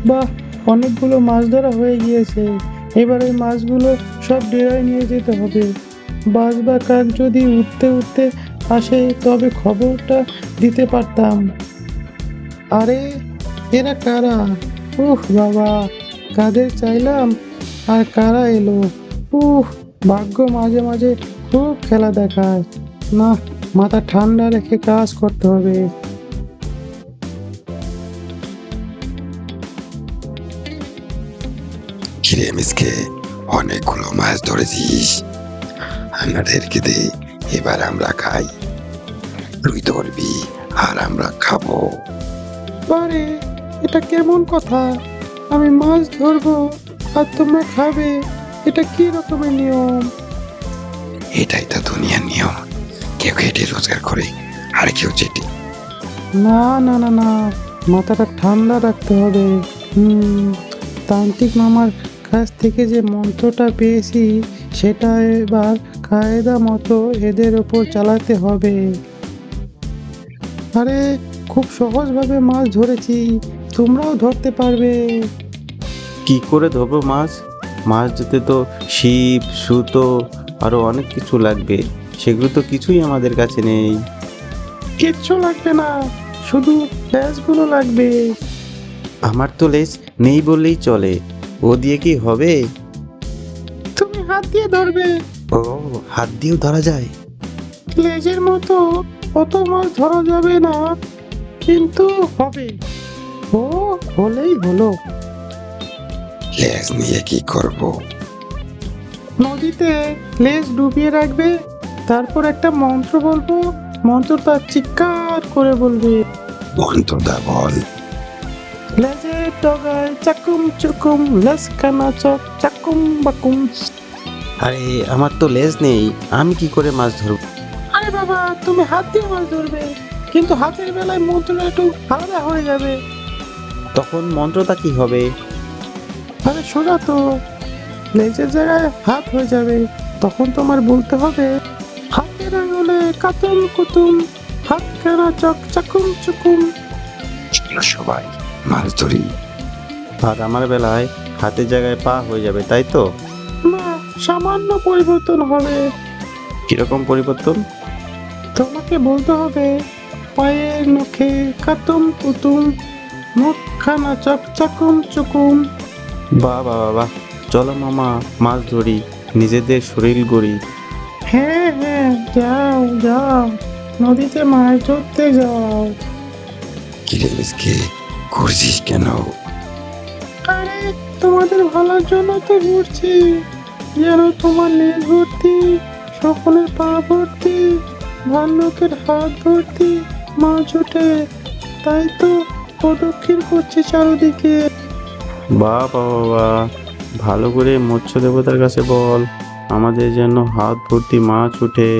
বাহ, অনেকগুলো মাছ ধরা হয়ে গিয়েছে। এবার এই মাছগুলো সব ডেরায় নিয়ে যেতে হবে। বাজ বা কাক যদি উঠতে উঠতে আসে তবে খবরটা দিতে পারতাম। আরে, এরা কারা? উহ বাবা, কাদের চাইলাম আর কারা এলো! উহ, ভাগ্য মাঝে মাঝে খুব খেলা দেখায়। না, মাথা ঠান্ডা রেখে কাজ করতে হবে। কিরে মিসকে, অনেকগুলো মাছ ধরেছিস, আমাদেরকে দে, এবার আমরা খাই। তুই ধরবি আর আমরা খাবো। আরে, এটা কেমন কথা? আমি মাছ ধরবো আর তোমরা খাবে? এটা কি রকমের নিয়ম? এটাই তো দুনিয়ার নিয়ম, কেউ খেটে রোজগার করে আর কেউ চেটে। না না না না, মাথাটা ঠান্ডা রাখতে হবে। তান্ত্রিক মামার কাছ থেকে যে মন্ত্রটা পেয়েছি সেটা এবার কায়দা মতো এদের ওপর চালাতে হবে। আরে, খুব সহজভাবে মাছ ধরেছি, তোমরাও ধরতে পারবে। কি করে ধরবো মাছ? মাছ ধরতে তো ছিপ, সুতো আরো অনেক কিছু লাগবে, সেগুলো তো কিছুই আমাদের কাছে নেই। কিচ্ছু লাগবে না, শুধু ব্যাসগুলো লাগবে। আমার তো লেজ নেই বললেই চলে, ও দিয়ে কি হবে? তুমি হাত দিয়ে ধরবে। ও, হাত দিয়েও ধরা যায়? লেজের মতো অত মাছ ধরা যাবে না, কিন্তু হবে। ও, হলেই হলো। লেজ নিয়ে কি করব? নদীতে লেজ ডুবিয়ে রাখবে, তারপর একটা মন্ত্র বলবো, মন্ত্রটা চিৎকার করে বলবে। মন্ত্রটা বল। লেজের ডগায় চাকুম চুকুম, লেজ কানা চক চাকুম বাকুম। আরে, আমার তো লেজ নেই, আমি কি করে মাছ ধরবো? আরে বাবা, তুমি হাত দিয়ে মাছ ধরবে, কিন্তু হাতের বেলায় মন্ত্রটা একটু আলাদা হয়ে যাবে। তখন মন্ত্রটা কি হবে? আরে সোজা তো, লেজের জায়গায় হাত হয়ে যাবে। তখন তোমার বলতে হবে, হাতের আঙুলে কাতুম কুতুম, হাত কানা চক চাকুম চুকুম। চলো সবাই মাছ ধরি। আর আমার বেলায় হাতের জায়গায় পা হয়ে যাবে, তাই তো? না, সামান্য পরিবর্তন হবে। কিরকম পরিবর্তন? তোমাকে বলতে হবে, পায়ের নখে কাতুম কুতুম, মুখখানা চক চাকুম চুকুম। বাহ বাহ বাহ বাহ, চলো মামা মাছ ধরি, নিজেদের শরীর গড়ি। হ্যাঁ হ্যাঁ, যাও যাও, নদীতে মাছ ধরতে যাও। কিরে মিসকে, ঘুরছিস কেন? আরে, তোমাদের ভালোর জন্য তো ঘুরছি। যেন তোমার লেজ ভর্তি, সকলের পা ভর্তি, ভাল্লুকের হাত ভর্তি মাছ ওঠে, তাই তো প্রদক্ষিণ করছি চারদিকে। বাহ বাহ বাহ বাহ, ভালো করে মৎস্য দেবতার কাছে বল, আমাদের যেন হাত ভর্তি মাছ ওঠে।